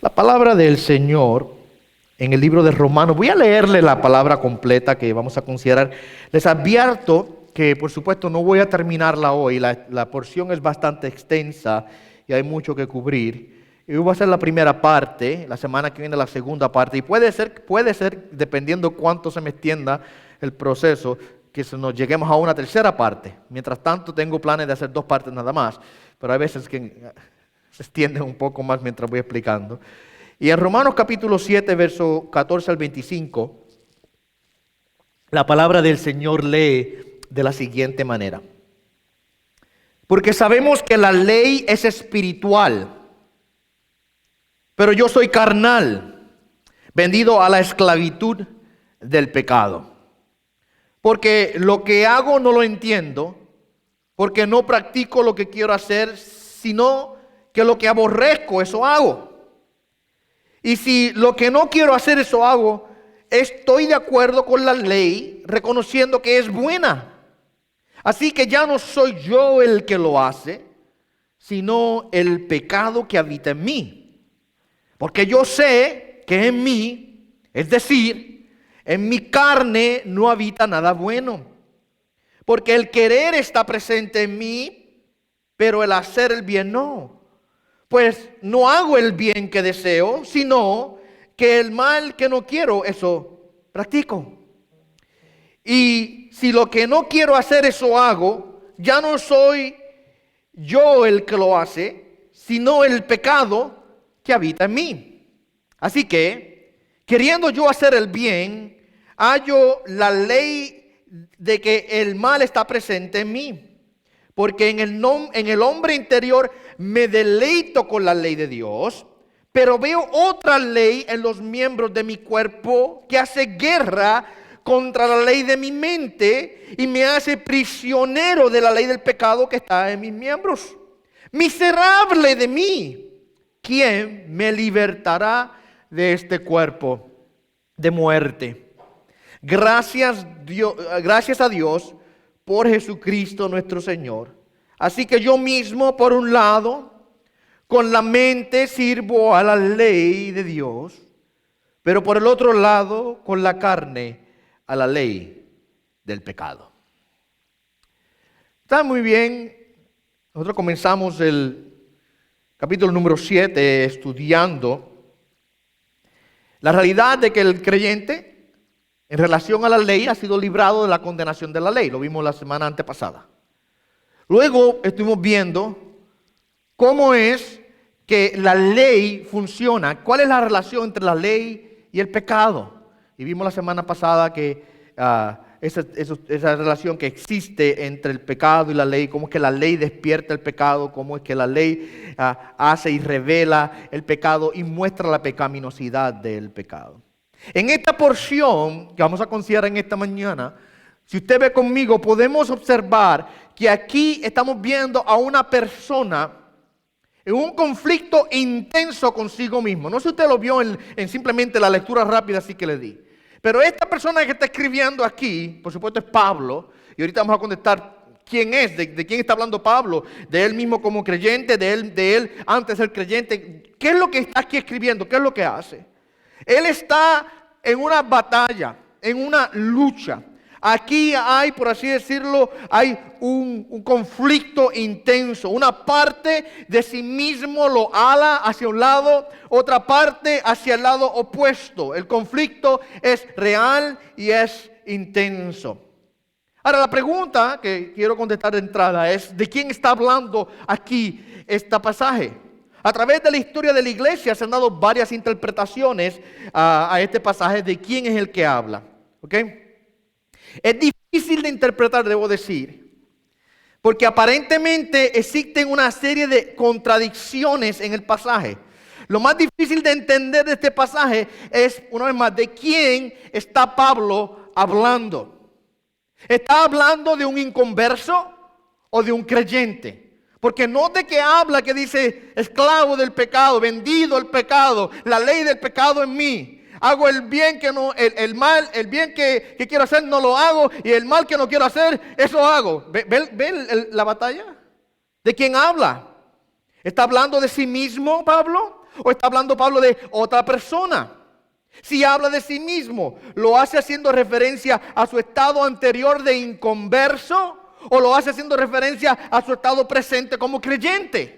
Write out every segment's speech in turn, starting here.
La palabra del Señor en el libro de Romanos, voy a leerle la palabra completa que vamos a considerar. Les advierto que por supuesto no voy a terminarla hoy, la porción es bastante extensa y hay mucho que cubrir. Y voy a hacer la primera parte, la semana que viene la segunda parte, y puede ser, dependiendo cuánto se me extienda el proceso, que nos lleguemos a una tercera parte. Mientras tanto tengo planes de hacer 2 partes nada más, pero hay veces que se extiende un poco más mientras voy explicando. Y en Romanos capítulo 7, verso 14 al 25, la palabra del Señor lee de la siguiente manera. Porque sabemos que la ley es espiritual, pero yo soy carnal, vendido a la esclavitud del pecado. Porque lo que hago no lo entiendo, porque no practico lo que quiero hacer, sino que lo que aborrezco, eso hago. Y si lo que no quiero hacer, eso hago, estoy de acuerdo con la ley, reconociendo que es buena. Así que ya no soy yo el que lo hace, sino el pecado que habita en mí. Porque yo sé que en mí, es decir, en mi carne no habita nada bueno. Porque el querer está presente en mí, pero el hacer el bien no. Pues no hago el bien que deseo, sino que el mal que no quiero, eso practico. Y si lo que no quiero hacer, eso hago, ya no soy yo el que lo hace, sino el pecado que habita en mí. Así que, queriendo yo hacer el bien, hallo la ley de que el mal está presente en mí. Porque en el hombre interior me deleito con la ley de Dios, pero veo otra ley en los miembros de mi cuerpo que hace guerra contra la ley de mi mente y me hace prisionero de la ley del pecado que está en mis miembros. Miserable de mí, ¿quién me libertará de este cuerpo de muerte? Gracias a Dios por Jesucristo nuestro Señor. Así que yo mismo, por un lado, con la mente sirvo a la ley de Dios, pero por el otro lado, con la carne, a la ley del pecado. Está muy bien. Nosotros comenzamos el capítulo número 7 estudiando la realidad de que el creyente, en relación a la ley, ha sido librado de la condenación de la ley. Lo vimos la semana antepasada. Luego estuvimos viendo cómo es que la ley funciona. ¿Cuál es la relación entre la ley y el pecado? Y vimos la semana pasada que esa relación que existe entre el pecado y la ley, cómo es que la ley despierta el pecado, cómo es que la ley hace y revela el pecado y muestra la pecaminosidad del pecado. En esta porción que vamos a considerar en esta mañana, si usted ve conmigo, podemos observar que aquí estamos viendo a una persona en un conflicto intenso consigo mismo. No sé si usted lo vio en simplemente la lectura rápida así que le di. Pero esta persona que está escribiendo aquí, por supuesto es Pablo, y ahorita vamos a contestar quién es, de quién está hablando Pablo, de él mismo como creyente, de él antes de ser creyente. ¿Qué es lo que está aquí escribiendo? ¿Qué es lo que hace? Él está en una batalla, en una lucha. Aquí hay, por así decirlo, hay un conflicto intenso. Una parte de sí mismo lo ala hacia un lado, otra parte hacia el lado opuesto. El conflicto es real y es intenso. Ahora, la pregunta que quiero contestar de entrada es, ¿de quién está hablando aquí este pasaje? A través de la historia de la iglesia se han dado varias interpretaciones a este pasaje de quién es el que habla. ¿Ok? Es difícil de interpretar, debo decir, porque aparentemente existen una serie de contradicciones en el pasaje. Lo más difícil de entender de este pasaje es, una vez más, de quién está Pablo hablando. ¿Está hablando de un inconverso o de un creyente? Porque note que habla, que dice, esclavo del pecado, vendido al pecado, la ley del pecado en mí. Hago el bien que no, el mal, el bien que quiero hacer no lo hago, y el mal que no quiero hacer, eso hago. ¿Ve la batalla? ¿De quién habla? ¿Está hablando de sí mismo, Pablo? ¿O está hablando Pablo de otra persona? Si habla de sí mismo, ¿lo hace haciendo referencia a su estado anterior de inconverso? ¿O lo hace haciendo referencia a su estado presente como creyente?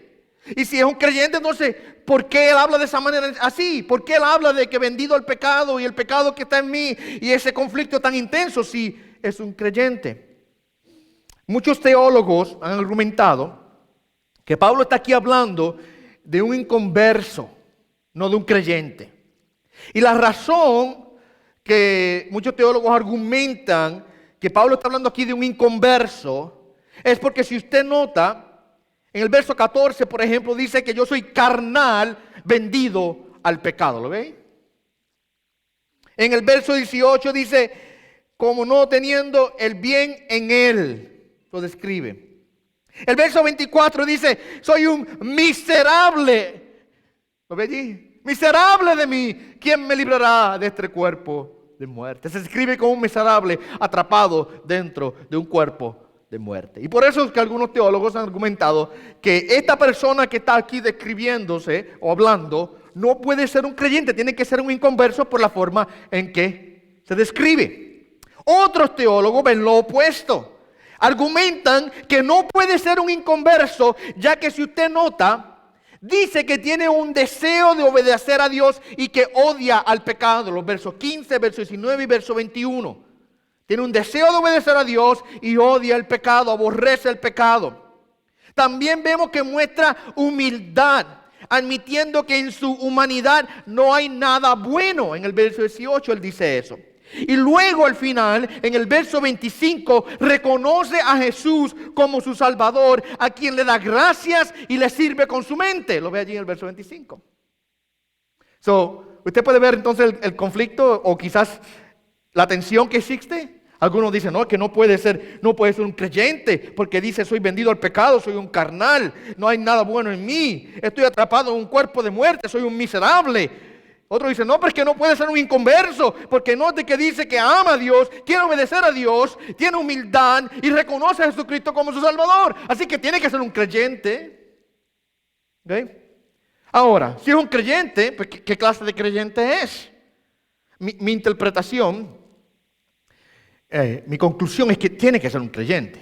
Y si es un creyente, entonces, ¿por qué él habla de esa manera así? ¿Por qué él habla de que vendido al pecado y el pecado que está en mí y ese conflicto tan intenso si es un creyente? Muchos teólogos han argumentado que Pablo está aquí hablando de un inconverso, no de un creyente. Y la razón que muchos teólogos argumentan que Pablo está hablando aquí de un inconverso es porque si usted nota, en el verso 14, por ejemplo, dice que yo soy carnal vendido al pecado. ¿Lo veis? En el verso 18 dice, como no teniendo el bien en él. Lo describe. El verso 24 dice, soy un miserable. ¿Lo ve allí? Miserable de mí. ¿Quién me librará de este cuerpo de muerte? Se escribe como un miserable atrapado dentro de un cuerpo de muerte. Y por eso es que algunos teólogos han argumentado que esta persona que está aquí describiéndose o hablando no puede ser un creyente, tiene que ser un inconverso por la forma en que se describe. Otros teólogos ven lo opuesto. Argumentan que no puede ser un inconverso, ya que si usted nota, dice que tiene un deseo de obedecer a Dios y que odia al pecado. Los versos 15, verso 19 y verso 21. Tiene un deseo de obedecer a Dios y odia el pecado, aborrece el pecado. También vemos que muestra humildad, admitiendo que en su humanidad no hay nada bueno. En el verso 18 él dice eso. Y luego al final, en el verso 25, reconoce a Jesús como su Salvador, a quien le da gracias y le sirve con su mente. Lo ve allí en el verso 25. Usted puede ver entonces el conflicto o quizás la tensión que existe. Algunos dicen, no, que no puede ser un creyente, porque dice, soy vendido al pecado, soy un carnal, no hay nada bueno en mí, estoy atrapado en un cuerpo de muerte, soy un miserable. Otros dicen, no, pero es que no puede ser un inconverso, porque note que dice que ama a Dios, quiere obedecer a Dios, tiene humildad y reconoce a Jesucristo como su Salvador. Así que tiene que ser un creyente. ¿Okay? Ahora, si es un creyente, pues ¿qué clase de creyente es? Mi interpretación, mi conclusión es que tiene que ser un creyente.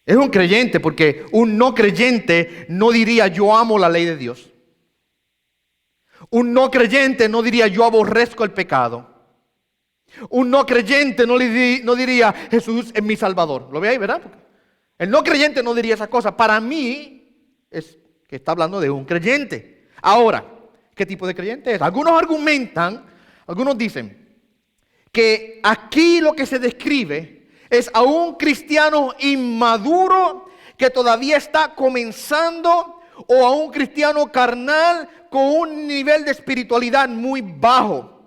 Es un creyente porque un no creyente no diría yo amo la ley de Dios. Un no creyente no diría yo aborrezco el pecado. Un no creyente no diría Jesús es mi Salvador. ¿Lo ve ahí, verdad? El no creyente no diría esa cosa. Para mí es que está hablando de un creyente. Ahora, ¿qué tipo de creyente es? Algunos dicen que aquí lo que se describe es a un cristiano inmaduro que todavía está comenzando o a un cristiano carnal con un nivel de espiritualidad muy bajo.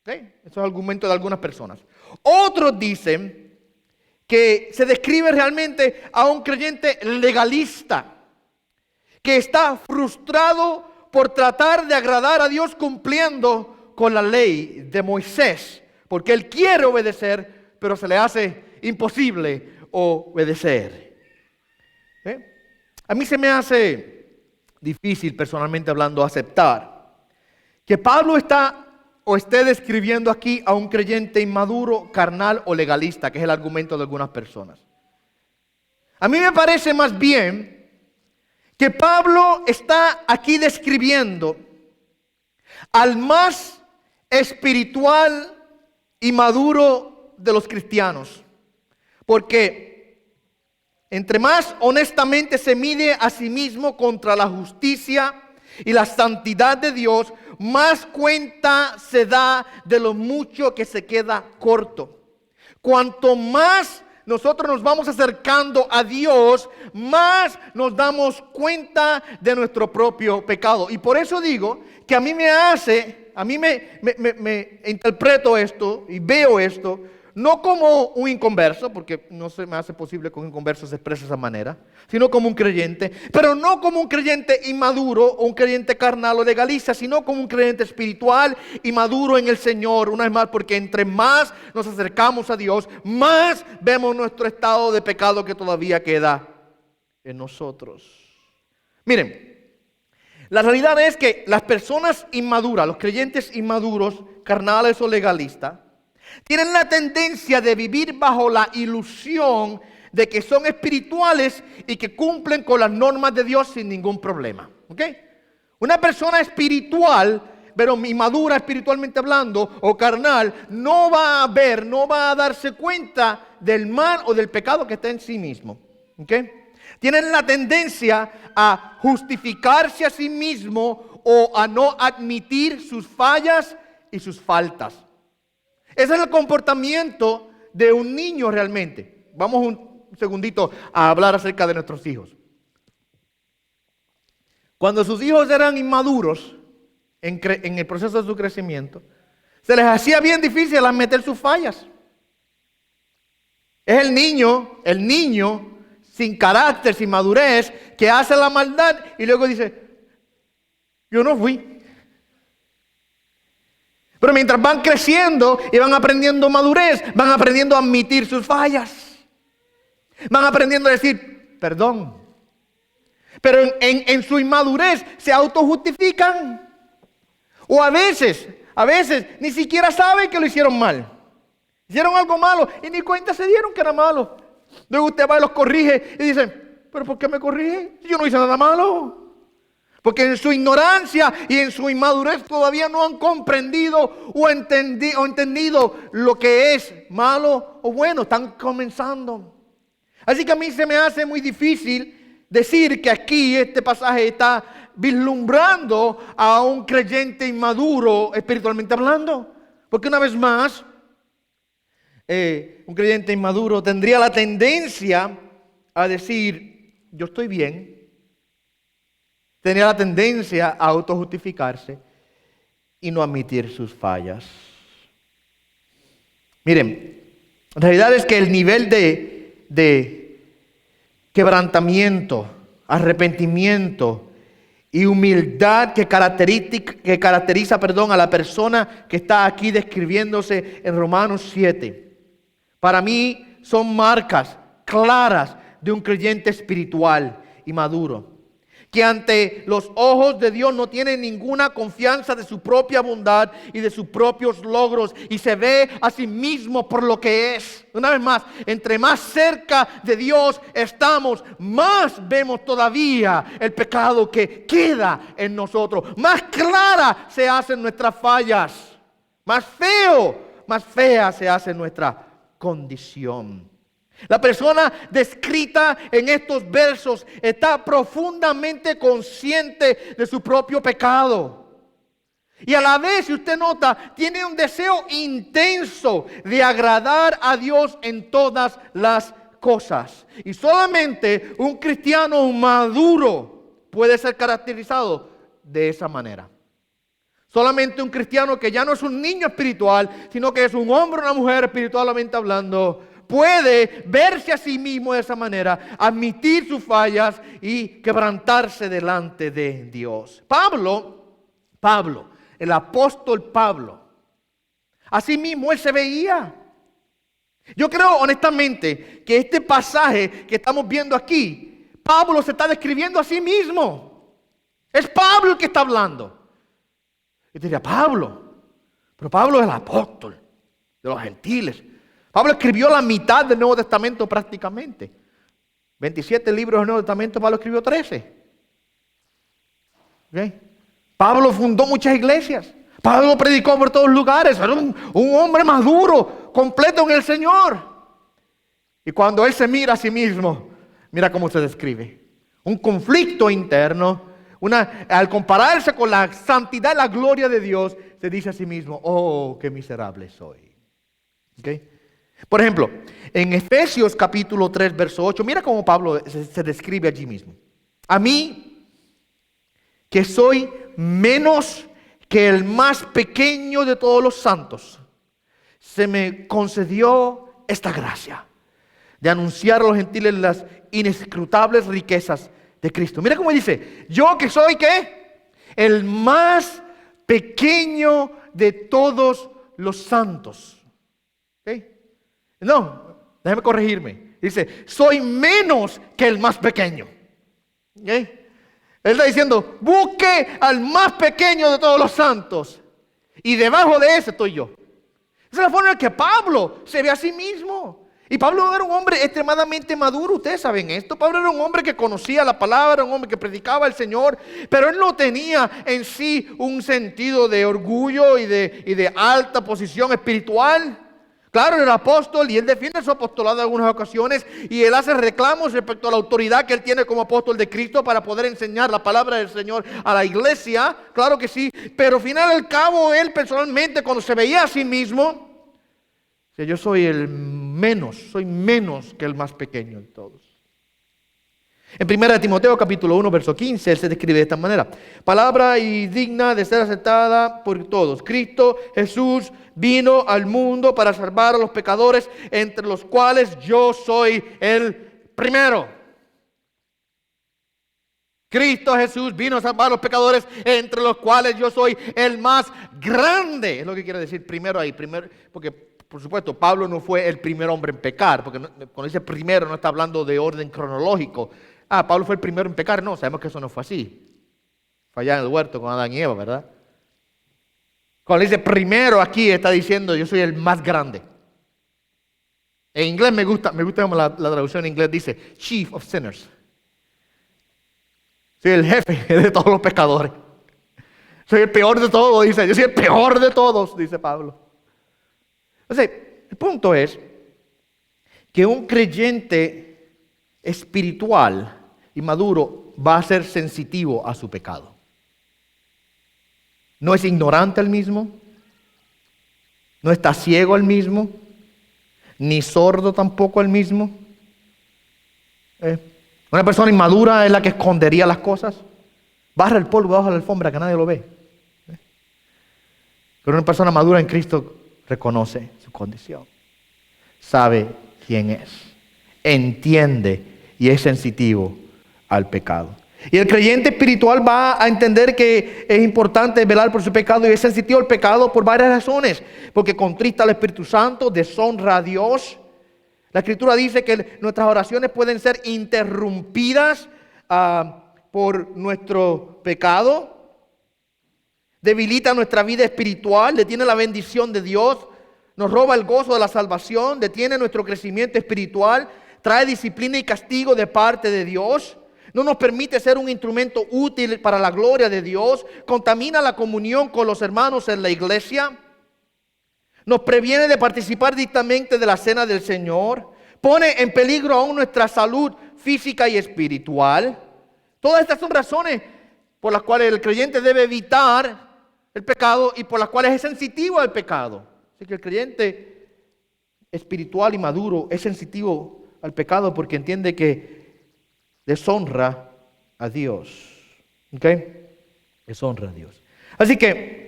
¿Okay? Eso es el argumento de algunas personas. Otros dicen que se describe realmente a un creyente legalista que está frustrado por tratar de agradar a Dios cumpliendo con la ley de Moisés, porque él quiere obedecer, pero se le hace imposible obedecer. A mí se me hace difícil, personalmente hablando, aceptar que Pablo esté describiendo aquí a un creyente inmaduro, carnal o legalista, que es el argumento de algunas personas. A mí me parece más bien que Pablo está aquí describiendo al más espiritual y maduro de los cristianos, porque entre más honestamente se mide a sí mismo contra la justicia y la santidad de Dios, más cuenta se da de lo mucho que se queda corto. Cuanto más nosotros nos vamos acercando a Dios, más nos damos cuenta de nuestro propio pecado. Y por eso digo que a mí me interpreto esto y veo esto, no como un inconverso, porque no se me hace posible que un inconverso se exprese de esa manera, sino como un creyente, pero no como un creyente inmaduro o un creyente carnal o legalista, sino como un creyente espiritual y maduro en el Señor. Una vez más, porque entre más nos acercamos a Dios, más vemos nuestro estado de pecado que todavía queda en nosotros. Miren, La realidad es que las personas inmaduras, los creyentes inmaduros, carnales o legalistas, tienen la tendencia de vivir bajo la ilusión de que son espirituales y que cumplen con las normas de Dios sin ningún problema. ¿Ok? Una persona espiritual, pero inmadura espiritualmente hablando o carnal, no va a ver, no va a darse cuenta del mal o del pecado que está en sí mismo. ¿Ok? Tienen la tendencia a justificarse a sí mismo o a no admitir sus fallas y sus faltas. Ese es el comportamiento de un niño realmente. Vamos un segundito a hablar acerca de nuestros hijos. Cuando sus hijos eran inmaduros en el proceso de su crecimiento, se les hacía bien difícil admitir sus fallas. Es el niño sin carácter, sin madurez, que hace la maldad y luego dice, yo no fui. Pero mientras van creciendo y van aprendiendo madurez, van aprendiendo a admitir sus fallas. Van aprendiendo a decir, perdón. Pero en su inmadurez se autojustifican. O a veces ni siquiera saben que lo hicieron mal. Hicieron algo malo y ni cuenta se dieron que era malo. Luego usted va y los corrige y dice, ¿pero por qué me corrige? Yo no hice nada malo. Porque en su ignorancia y en su inmadurez todavía no han comprendido o entendido lo que es malo o bueno. Están comenzando. Así que a mí se me hace muy difícil decir que aquí este pasaje está vislumbrando a un creyente inmaduro espiritualmente hablando. Porque una vez más, un creyente inmaduro tendría la tendencia a decir, yo estoy bien. Tenía la tendencia a autojustificarse y no admitir sus fallas. Miren, la realidad es que el nivel de quebrantamiento, arrepentimiento y humildad que caracteriza a la persona que está aquí describiéndose en Romanos 7, para mí son marcas claras de un creyente espiritual y maduro, que ante los ojos de Dios no tiene ninguna confianza de su propia bondad y de sus propios logros y se ve a sí mismo por lo que es. Una vez más, entre más cerca de Dios estamos, más vemos todavía el pecado que queda en nosotros. Más clara se hacen nuestras fallas. Más fea se hace nuestra condición. La persona descrita en estos versos está profundamente consciente de su propio pecado. Y a la vez, si usted nota, tiene un deseo intenso de agradar a Dios en todas las cosas. Y solamente un cristiano maduro puede ser caracterizado de esa manera. Solamente un cristiano que ya no es un niño espiritual, sino que es un hombre o una mujer espiritualmente hablando, puede verse a sí mismo de esa manera, admitir sus fallas y quebrantarse delante de Dios. Pablo, el apóstol Pablo, así mismo él se veía. Yo creo honestamente que este pasaje que estamos viendo aquí, Pablo se está describiendo a sí mismo. Es Pablo el que está hablando. Y te diría, pero Pablo es el apóstol de los gentiles. Pablo escribió la mitad del Nuevo Testamento prácticamente. 27 libros del Nuevo Testamento, Pablo escribió 13. ¿Okay? Pablo fundó muchas iglesias. Pablo predicó por todos lugares. Era un hombre maduro, completo en el Señor. Y cuando él se mira a sí mismo, mira cómo se describe. Un conflicto interno. Al compararse con la santidad y la gloria de Dios, se dice a sí mismo, oh, qué miserable soy. ¿Okay? Por ejemplo, en Efesios capítulo 3, verso 8, mira cómo Pablo se describe allí mismo. A mí, que soy menos que el más pequeño de todos los santos, se me concedió esta gracia de anunciar a los gentiles las inescrutables riquezas de Cristo. Mira cómo dice, yo que soy, ¿qué? El más pequeño de todos los santos. ¿Okay? No, déjeme corregirme. Dice, soy menos que el más pequeño. ¿Okay? Él está diciendo, busque al más pequeño de todos los santos. Y debajo de ese estoy yo. Esa es la forma en que Pablo se ve a sí mismo. Y Pablo era un hombre extremadamente maduro, ustedes saben esto. Pablo era un hombre que conocía la palabra, un hombre que predicaba al Señor, pero él no tenía en sí un sentido de orgullo y de alta posición espiritual. Claro, era apóstol y él defiende su apostolado en algunas ocasiones y él hace reclamos respecto a la autoridad que él tiene como apóstol de Cristo para poder enseñar la palabra del Señor a la iglesia. Claro que sí, pero al final al cabo él personalmente cuando se veía a sí mismo, que yo soy soy menos que el más pequeño de todos. En 1 Timoteo capítulo 1 verso 15 él se describe de esta manera: palabra y digna de ser aceptada por todos. Cristo Jesús vino al mundo para salvar a los pecadores, entre los cuales yo soy el primero. Cristo Jesús vino a salvar a los pecadores, entre los cuales yo soy el más grande. Es lo que quiere decir primero ahí, porque por supuesto, Pablo no fue el primer hombre en pecar, porque cuando dice primero no está hablando de orden cronológico. Pablo fue el primero en pecar. No, sabemos que eso no fue así. Fue allá en el huerto con Adán y Eva, ¿verdad? Cuando dice primero aquí, está diciendo yo soy el más grande. En inglés me gusta como la traducción en inglés dice chief of sinners. Soy el jefe de todos los pecadores. Soy el peor de todos, dice. Yo soy el peor de todos, dice Pablo. Entonces, el punto es que un creyente espiritual y maduro va a ser sensitivo a su pecado. No es ignorante al mismo, no está ciego al mismo, ni sordo tampoco al mismo. Una persona inmadura es la que escondería las cosas, barra el polvo debajo de la alfombra que nadie lo ve. Pero una persona madura en Cristo reconoce su condición, sabe quién es, entiende y es sensitivo al pecado. Y el creyente espiritual va a entender que es importante velar por su pecado y es sensitivo al pecado por varias razones. Porque contrista al Espíritu Santo, deshonra a Dios. La Escritura dice que nuestras oraciones pueden ser interrumpidas por nuestro pecado. Debilita nuestra vida espiritual, detiene la bendición de Dios, nos roba el gozo de la salvación, detiene nuestro crecimiento espiritual, trae disciplina y castigo de parte de Dios, no nos permite ser un instrumento útil para la gloria de Dios, contamina la comunión con los hermanos en la iglesia, nos previene de participar directamente de la cena del Señor, pone en peligro aún nuestra salud física y espiritual. Todas estas son razones por las cuales el creyente debe evitar el pecado y por las cuales es sensitivo al pecado. Así que el creyente espiritual y maduro es sensitivo al pecado porque entiende que deshonra a Dios. ¿Ok? Deshonra a Dios. Así que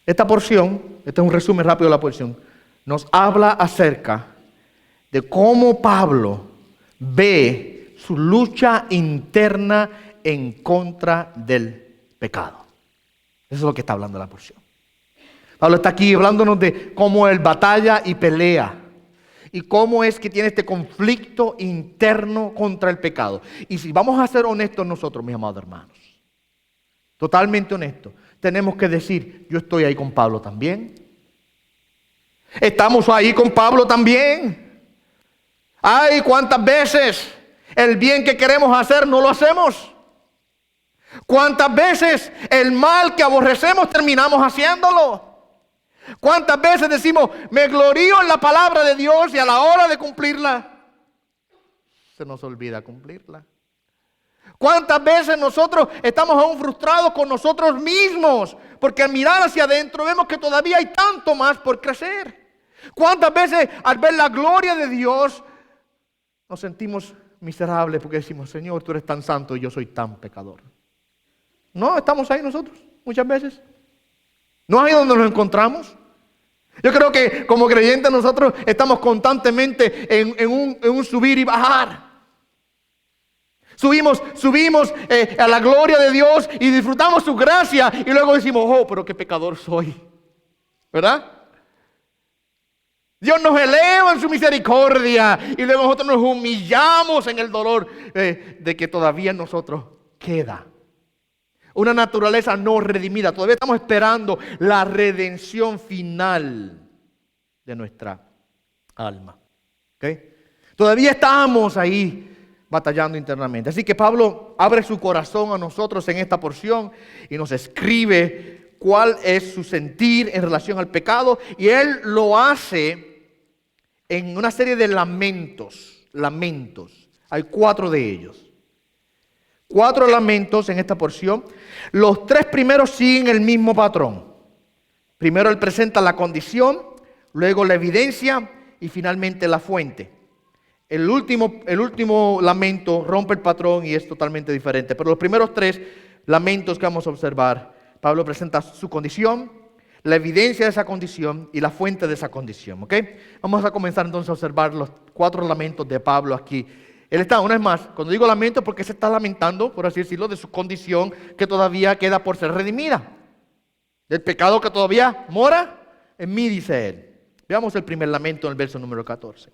esta porción, este es un resumen rápido de la porción, nos habla acerca de cómo Pablo ve su lucha interna en contra del pecado. Eso es lo que está hablando la porción. Pablo está aquí hablándonos de cómo él batalla y pelea. Y cómo es que tiene este conflicto interno contra el pecado. Y si vamos a ser honestos nosotros, mis amados hermanos, totalmente honestos, tenemos que decir, yo estoy ahí con Pablo también. Estamos ahí con Pablo también. Ay, cuántas veces el bien que queremos hacer no lo hacemos. ¿Cuántas veces el mal que aborrecemos terminamos haciéndolo? ¿Cuántas veces decimos, me glorío en la palabra de Dios y a la hora de cumplirla, se nos olvida cumplirla? ¿Cuántas veces nosotros estamos aún frustrados con nosotros mismos? Porque al mirar hacia adentro vemos que todavía hay tanto más por crecer. ¿Cuántas veces al ver la gloria de Dios nos sentimos miserables porque decimos, Señor, tú eres tan santo y yo soy tan pecador? No, estamos ahí nosotros, muchas veces. ¿No es ahí donde nos encontramos? Yo creo que como creyentes nosotros estamos constantemente en un subir y bajar. Subimos a la gloria de Dios y disfrutamos su gracia y luego decimos, oh, pero qué pecador soy. ¿Verdad? Dios nos eleva en su misericordia y luego nosotros nos humillamos en el dolor de que todavía nosotros queda. Una naturaleza no redimida. Todavía estamos esperando la redención final de nuestra alma. ¿Okay? Todavía estamos ahí batallando internamente. Así que Pablo abre su corazón a nosotros en esta porción y nos escribe cuál es su sentir en relación al pecado. Y él lo hace en una serie de lamentos. Hay 4 de ellos. 4 lamentos en esta porción. Los 3 primeros siguen el mismo patrón. Primero él presenta la condición, luego la evidencia y finalmente la fuente. El último lamento rompe el patrón y es totalmente diferente. Pero los primeros 3 lamentos que vamos a observar, Pablo presenta su condición, la evidencia de esa condición y la fuente de esa condición. ¿Ok? Vamos a comenzar entonces a observar los 4 lamentos de Pablo aquí. Él está, una vez más, cuando digo lamento, porque se está lamentando, por así decirlo, de su condición que todavía queda por ser redimida. Del pecado que todavía mora en mí, dice él. Veamos el primer lamento en el verso número 14.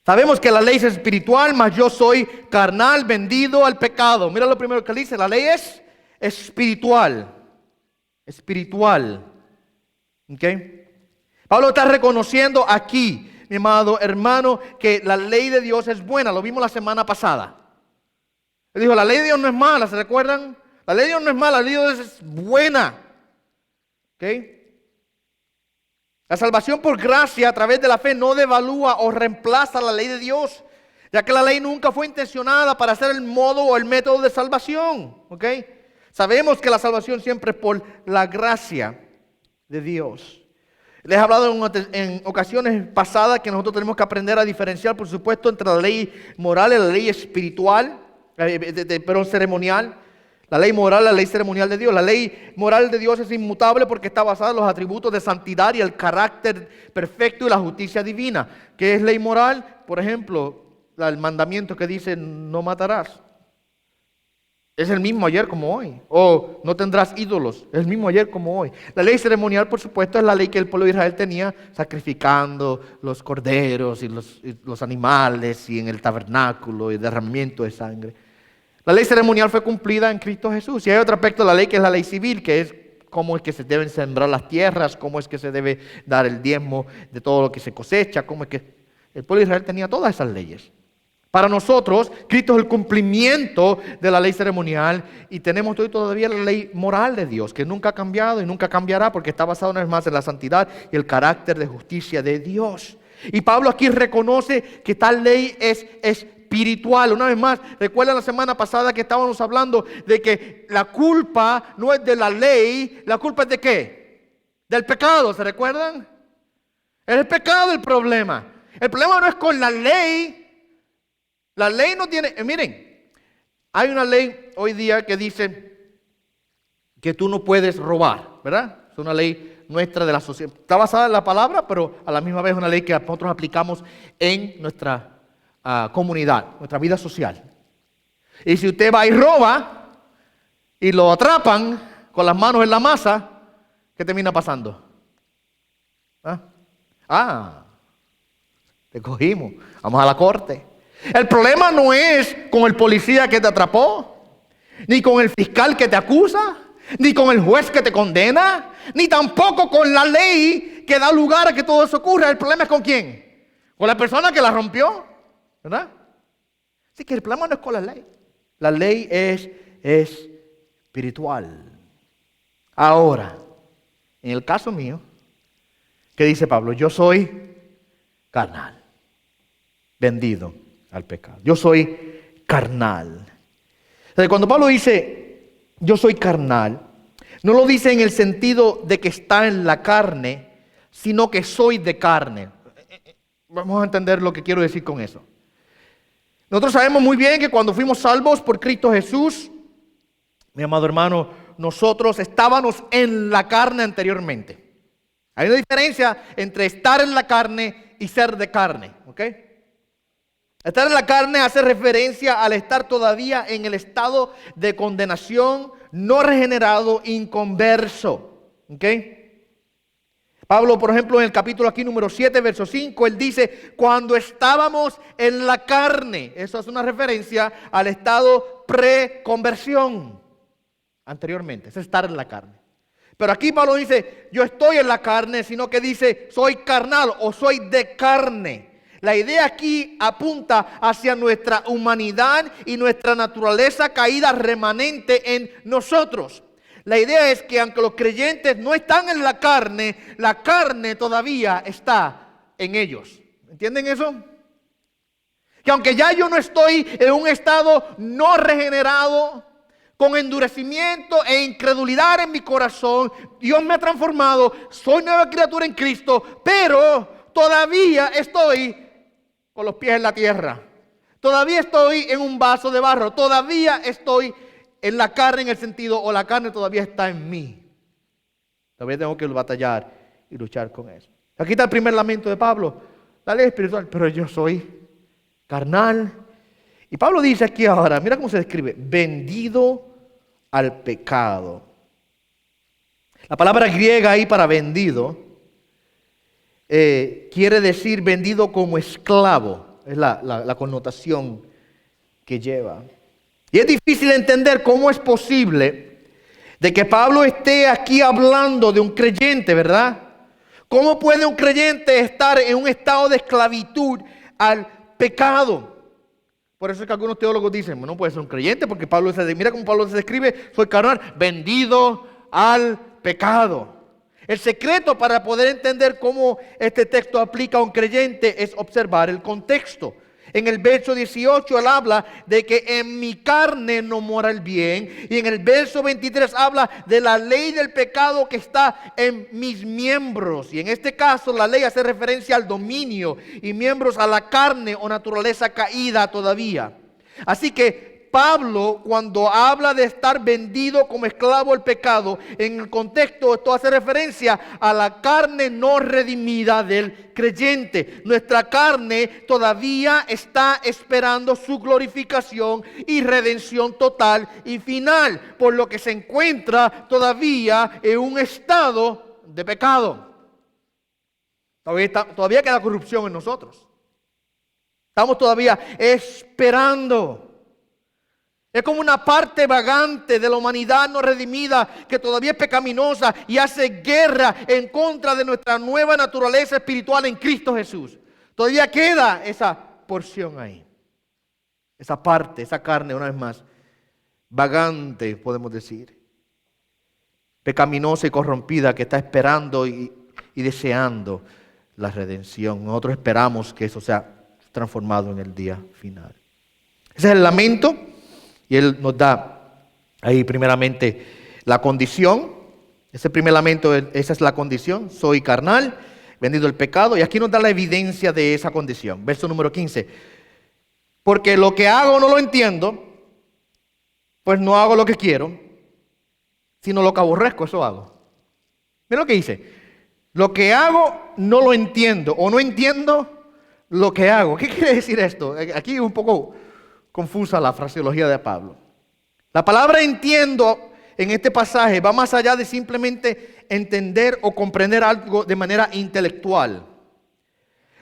Sabemos que la ley es espiritual, mas yo soy carnal, vendido al pecado. Mira lo primero que dice, la ley es espiritual. Espiritual. ¿Ok? Pablo está reconociendo aquí, mi amado hermano, que la ley de Dios es buena. Lo vimos la semana pasada. Él dijo, la ley de Dios no es mala, ¿se recuerdan? La ley de Dios no es mala, la ley de Dios es buena. ¿Ok? La salvación por gracia a través de la fe no devalúa o reemplaza la ley de Dios, ya que la ley nunca fue intencionada para ser el modo o el método de salvación. ¿Ok? Sabemos que la salvación siempre es por la gracia de Dios. Les he hablado en ocasiones pasadas que nosotros tenemos que aprender a diferenciar, por supuesto, entre la ley moral y la ley espiritual, ceremonial. La ley moral, la ley ceremonial de Dios. La ley moral de Dios es inmutable porque está basada en los atributos de santidad y el carácter perfecto y la justicia divina. ¿Qué es ley moral? Por ejemplo, el mandamiento que dice no matarás. Es el mismo ayer como hoy. O no tendrás ídolos. Es el mismo ayer como hoy. La ley ceremonial, por supuesto, es la ley que el pueblo de Israel tenía sacrificando los corderos y los animales y en el tabernáculo y derramamiento de sangre. La ley ceremonial fue cumplida en Cristo Jesús. Y hay otro aspecto de la ley que es la ley civil, que es cómo es que se deben sembrar las tierras, cómo es que se debe dar el diezmo de todo lo que se cosecha, cómo es que el pueblo de Israel tenía todas esas leyes. Para nosotros, Cristo es el cumplimiento de la ley ceremonial y tenemos hoy todavía la ley moral de Dios, que nunca ha cambiado y nunca cambiará porque está basada una vez más en la santidad y el carácter de justicia de Dios. Y Pablo aquí reconoce que tal ley es espiritual. Una vez más, recuerdan la semana pasada que estábamos hablando de que la culpa no es de la ley, la culpa es de ¿qué? Del pecado, ¿se recuerdan? Es el pecado el problema. El problema no es con la ley. La ley no tiene, miren, hay una ley hoy día que dice que tú no puedes robar, ¿verdad? Es una ley nuestra de la sociedad. Está basada en la palabra, pero a la misma vez es una ley que nosotros aplicamos en nuestra comunidad, nuestra vida social. Y si usted va y roba y lo atrapan con las manos en la masa, ¿qué termina pasando? Te cogimos, vamos a la corte. El problema no es con el policía que te atrapó, ni con el fiscal que te acusa, ni con el juez que te condena, ni tampoco con la ley que da lugar a que todo eso ocurra. El problema es con quién, con la persona que la rompió, ¿verdad? Así que el problema no es con la ley. La ley es espiritual. Ahora, en el caso mío, ¿qué dice Pablo? Yo soy carnal, vendido al pecado. Yo soy carnal. Entonces, cuando Pablo dice yo soy carnal, no lo dice en el sentido de que está en la carne, sino que soy de carne. Vamos a entender lo que quiero decir con eso. Nosotros sabemos muy bien que cuando fuimos salvos por Cristo Jesús, mi amado hermano, nosotros estábamos en la carne anteriormente. Hay una diferencia entre estar en la carne y ser de carne, ¿ok? Estar en la carne hace referencia al estar todavía en el estado de condenación, no regenerado, inconverso. ¿Ok? Pablo, por ejemplo, en el capítulo aquí número 7, verso 5, él dice, cuando estábamos en la carne. Eso es una referencia al estado pre-conversión. Anteriormente, es estar en la carne. Pero aquí Pablo dice, yo estoy en la carne, sino que dice, soy carnal o soy de carne. La idea aquí apunta hacia nuestra humanidad y nuestra naturaleza caída remanente en nosotros. La idea es que aunque los creyentes no están en la carne todavía está en ellos. ¿Entienden eso? Que aunque ya yo no estoy en un estado no regenerado, con endurecimiento e incredulidad en mi corazón, Dios me ha transformado, soy nueva criatura en Cristo, pero todavía estoy con los pies en la tierra. Todavía estoy en un vaso de barro, todavía estoy en la carne en el sentido, o la carne todavía está en mí. Todavía tengo que batallar y luchar con eso. Aquí está el primer lamento de Pablo, la ley espiritual, pero yo soy carnal. Y Pablo dice aquí ahora, mira cómo se describe, vendido al pecado. La palabra griega ahí para vendido quiere decir vendido como esclavo, es la connotación que lleva. Y es difícil entender cómo es posible de que Pablo esté aquí hablando de un creyente, ¿verdad? ¿Cómo puede un creyente estar en un estado de esclavitud al pecado? Por eso es que algunos teólogos dicen, no puede ser un creyente porque Pablo mira cómo Pablo se describe, soy carnal, vendido al pecado. El secreto para poder entender cómo este texto aplica a un creyente es observar el contexto. En el verso 18 él habla de que en mi carne no mora el bien. Y en el verso 23 habla de la ley del pecado que está en mis miembros. Y en este caso la ley hace referencia al dominio y miembros a la carne o naturaleza caída todavía. Así que Pablo, cuando habla de estar vendido como esclavo al pecado, en el contexto esto hace referencia a la carne no redimida del creyente. Nuestra carne todavía está esperando su glorificación y redención total y final, por lo que se encuentra todavía en un estado de pecado. Todavía queda corrupción en nosotros. Estamos todavía esperando. Es como una parte vagante de la humanidad no redimida que todavía es pecaminosa y hace guerra en contra de nuestra nueva naturaleza espiritual en Cristo Jesús. Todavía queda esa porción ahí. Esa parte, esa carne, una vez más, vagante, podemos decir. Pecaminosa y corrompida que está esperando y deseando la redención. Nosotros esperamos que eso sea transformado en el día final. Ese es el lamento. Y él nos da ahí primeramente la condición. Ese primer lamento, esa es la condición. Soy carnal, vendido al pecado. Y aquí nos da la evidencia de esa condición. Verso número 15. Porque lo que hago no lo entiendo, pues no hago lo que quiero, sino lo que aborrezco, eso hago. Mira lo que dice. Lo que hago no lo entiendo, o no entiendo lo que hago. ¿Qué quiere decir esto? Aquí es un poco confusa la fraseología de Pablo. La palabra entiendo en este pasaje va más allá de simplemente entender o comprender algo de manera intelectual.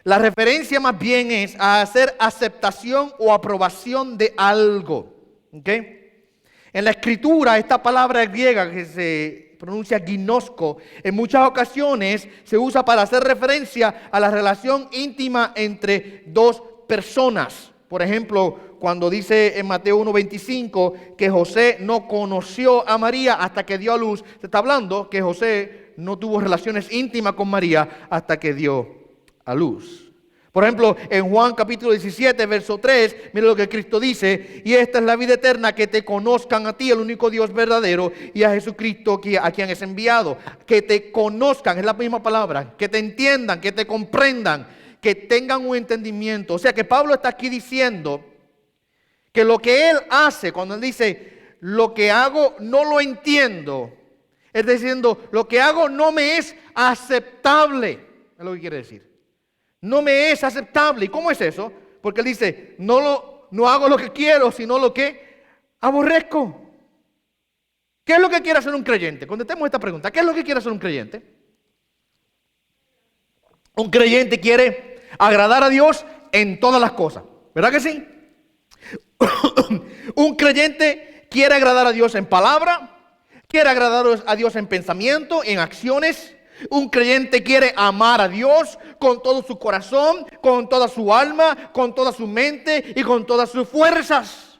La referencia más bien es a hacer aceptación o aprobación de algo. ¿Okay? En la escritura, esta palabra griega que se pronuncia ginosko, en muchas ocasiones se usa para hacer referencia a la relación íntima entre dos personas. Por ejemplo, cuando dice en Mateo 1:25 que José no conoció a María hasta que dio a luz, se está hablando que José no tuvo relaciones íntimas con María hasta que dio a luz. Por ejemplo, en Juan capítulo 17, verso 3, mira lo que Cristo dice, y esta es la vida eterna, que te conozcan a ti, el único Dios verdadero, y a Jesucristo a quien es enviado. Que te conozcan, es la misma palabra, que te entiendan, que te comprendan, que tengan un entendimiento. O sea que Pablo está aquí diciendo que lo que él hace, cuando él dice, lo que hago no lo entiendo, es diciendo, lo que hago no me es aceptable. Es lo que quiere decir. No me es aceptable. ¿Y cómo es eso? Porque él dice, no hago lo que quiero, sino lo que aborrezco. ¿Qué es lo que quiere hacer un creyente? Contestemos esta pregunta. ¿Qué es lo que quiere hacer un creyente? Un creyente quiere agradar a Dios en todas las cosas. ¿Verdad que sí? Un creyente quiere agradar a Dios en palabra, quiere agradar a Dios en pensamiento, en acciones. Un creyente quiere amar a Dios con todo su corazón, con toda su alma, con toda su mente y con todas sus fuerzas.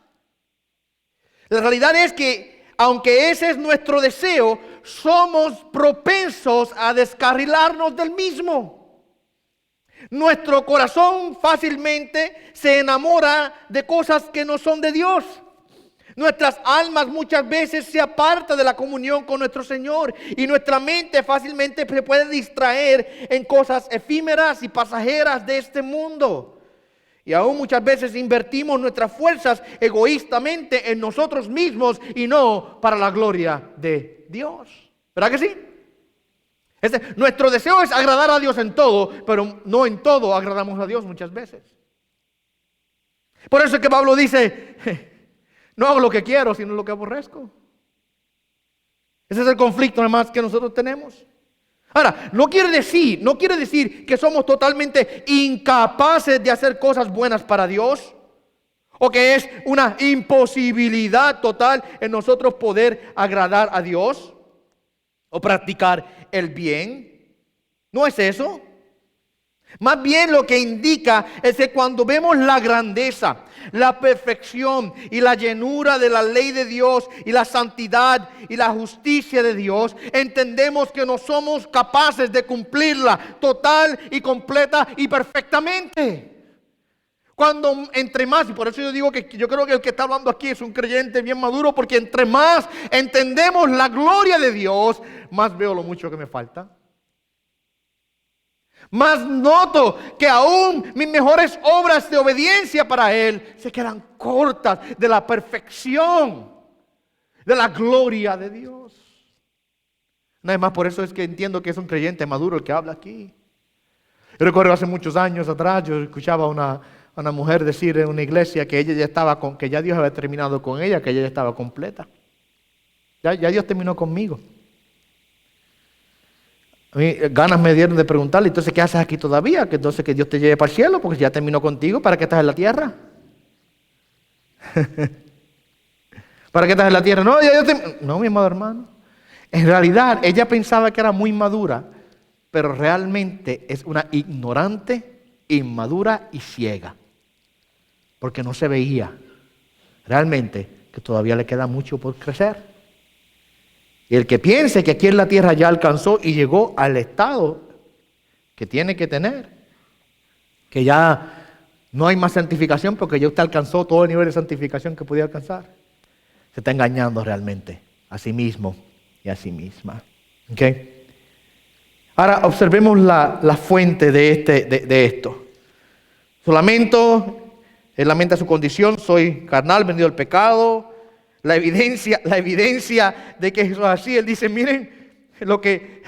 La realidad es que, aunque ese es nuestro deseo, somos propensos a descarrilarnos del mismo. Nuestro corazón fácilmente se enamora de cosas que no son de Dios. Nuestras almas muchas veces se apartan de la comunión con nuestro Señor y nuestra mente fácilmente se puede distraer en cosas efímeras y pasajeras de este mundo. Y aún muchas veces invertimos nuestras fuerzas egoístamente en nosotros mismos y no para la gloria de Dios. ¿Verdad que sí? Nuestro deseo es agradar a Dios en todo, pero no en todo agradamos a Dios muchas veces. Por eso es que Pablo dice, no hago lo que quiero, sino lo que aborrezco. Ese es el conflicto además que nosotros tenemos. Ahora, no quiere decir que somos totalmente incapaces de hacer cosas buenas para Dios, o que es una imposibilidad total en nosotros poder agradar a Dios o practicar el bien. No es eso. Más bien lo que indica es que cuando vemos la grandeza, la perfección y la llenura de la ley de Dios y la santidad y la justicia de Dios, entendemos que no somos capaces de cumplirla total y completa y perfectamente. Cuando entre más, y por eso yo digo que yo creo que el que está hablando aquí es un creyente bien maduro, porque entre más entendemos la gloria de Dios, más veo lo mucho que me falta. Más noto que aún mis mejores obras de obediencia para Él se quedan cortas de la perfección, de la gloria de Dios. Nada más por eso es que entiendo que es un creyente maduro el que habla aquí. Yo recuerdo hace muchos años atrás, yo escuchaba a una mujer decir en una iglesia que ella ya estaba que ya Dios había terminado con ella, que ella ya estaba completa. Ya Dios terminó conmigo. A mí ganas me dieron de preguntarle, entonces, ¿qué haces aquí todavía? Que entonces que Dios te lleve para el cielo, porque ya terminó contigo, ¿para qué estás en la tierra? ¿Para qué estás en la tierra? No, no, mi amado hermano. En realidad, ella pensaba que era muy madura, pero realmente es una ignorante, inmadura y ciega. Porque no se veía realmente que todavía le queda mucho por crecer. Y el que piense que aquí en la tierra ya alcanzó y llegó al estado que tiene que tener, que ya no hay más santificación porque ya usted alcanzó todo el nivel de santificación que podía alcanzar, se está engañando realmente a sí mismo y a sí misma. ¿Okay? Ahora observemos la fuente de esto. Su lamento, él lamenta su condición, soy carnal, vendido al pecado. La evidencia de que eso es así. Él dice, miren, lo que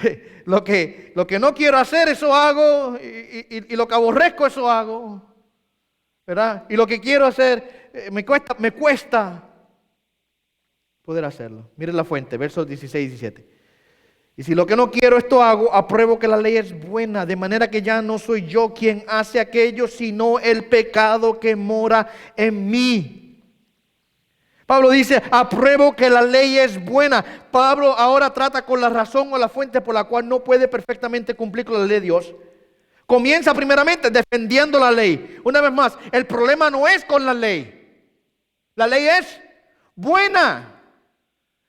no quiero hacer, eso hago, y lo que aborrezco, eso hago, ¿verdad? Y lo que quiero hacer, me cuesta poder hacerlo. Miren la fuente, versos 16 y 17. Y si lo que no quiero esto hago, apruebo que la ley es buena, de manera que ya no soy yo quien hace aquello, sino el pecado que mora en mí. Pablo dice, apruebo que la ley es buena. Pablo ahora trata con la razón o la fuente por la cual no puede perfectamente cumplir con la ley de Dios. Comienza primeramente defendiendo la ley. Una vez más, el problema no es con la ley. La ley es buena.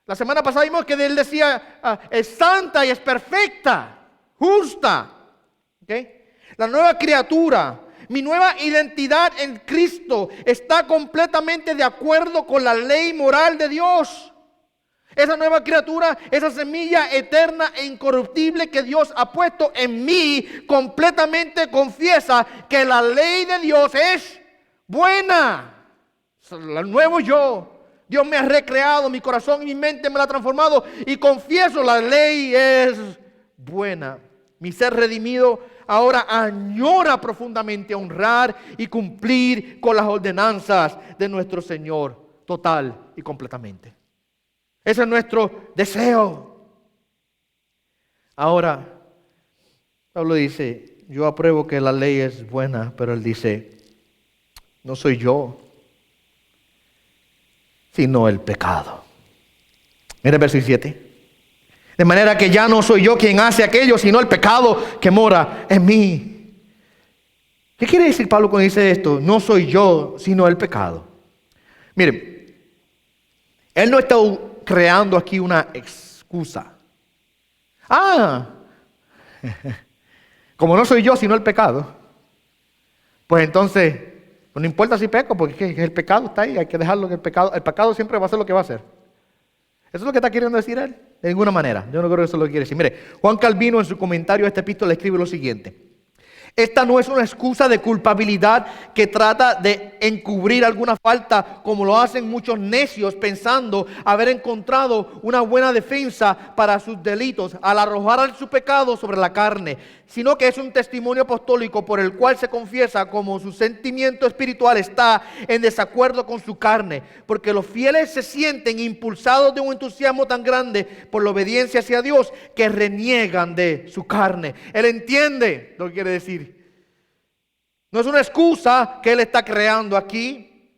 La semana pasada vimos que él decía, es santa y es perfecta, justa. ¿Okay? La nueva criatura, mi nueva identidad en Cristo está completamente de acuerdo con la ley moral de Dios. Esa nueva criatura, esa semilla eterna e incorruptible que Dios ha puesto en mí, completamente confiesa que la ley de Dios es buena. El nuevo yo. Dios me ha recreado, mi corazón y mi mente me la ha transformado y confieso, la ley es buena. Mi ser redimido ahora añora profundamente honrar y cumplir con las ordenanzas de nuestro Señor total y completamente. Ese es nuestro deseo. Ahora, Pablo dice, yo apruebo que la ley es buena, pero él dice, no soy yo, sino el pecado. Mira el verso 17. De manera que ya no soy yo quien hace aquello, sino el pecado que mora en mí. ¿Qué quiere decir Pablo cuando dice esto? No soy yo, sino el pecado. Miren, él no está creando aquí una excusa. Como no soy yo, sino el pecado, pues entonces, pues no importa si peco, porque el pecado está ahí, hay que dejarlo que el pecado siempre va a hacer lo que va a hacer. ¿Eso es lo que está queriendo decir él? De ninguna manera, yo no creo que eso es lo que quiere decir. Mire, Juan Calvino en su comentario a esta epístola escribe lo siguiente. Esta no es una excusa de culpabilidad que trata de encubrir alguna falta, como lo hacen muchos necios pensando haber encontrado una buena defensa para sus delitos al arrojar su pecado sobre la carne, sino que es un testimonio apostólico por el cual se confiesa como su sentimiento espiritual está en desacuerdo con su carne, porque los fieles se sienten impulsados de un entusiasmo tan grande por la obediencia hacia Dios que reniegan de su carne. Él entiende lo que quiere decir. No es una excusa que él está creando aquí,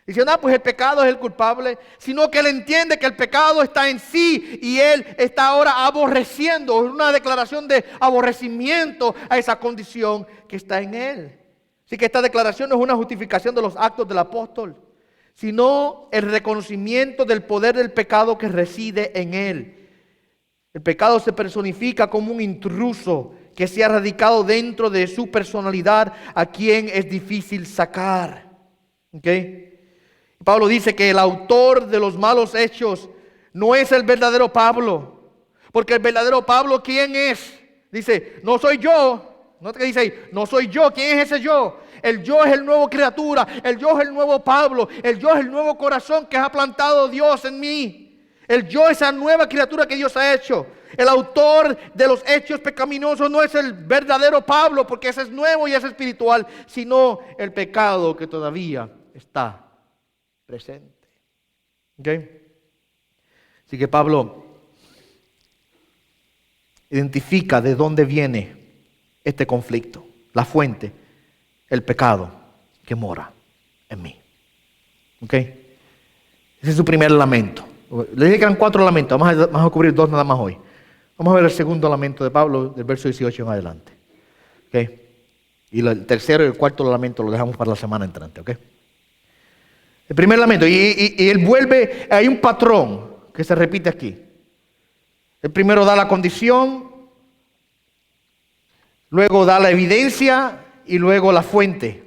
diciendo, pues el pecado es el culpable, sino que él entiende que el pecado está en sí y él está ahora aborreciendo, es una declaración de aborrecimiento a esa condición que está en él. Así que esta declaración no es una justificación de los actos del apóstol, sino el reconocimiento del poder del pecado que reside en él. El pecado se personifica como un intruso que se ha radicado dentro de su personalidad, a quien es difícil sacar. Pablo dice que el autor de los malos hechos no es el verdadero Pablo, porque el verdadero Pablo, ¿quién es? Dice, no soy yo. ¿No te dice ahí? No soy yo. ¿Quién es ese yo? El yo es el nuevo criatura, el yo es el nuevo Pablo, el yo es el nuevo corazón que ha plantado Dios en mí. El yo es esa nueva criatura que Dios ha hecho. El autor de los hechos pecaminosos no es el verdadero Pablo, porque ese es nuevo y es espiritual, sino el pecado que todavía está presente. Así que Pablo identifica de dónde viene este conflicto, la fuente, el pecado que mora en mí. Ese es su primer lamento. Le dije que eran 4 lamentos, vamos a cubrir 2 nada más hoy. Vamos a ver el segundo lamento de Pablo, del verso 18 en adelante. Y el tercero y el cuarto lamento lo dejamos para la semana entrante. El primer lamento, y él vuelve, hay un patrón que se repite aquí. El primero da la condición, luego da la evidencia y luego la fuente.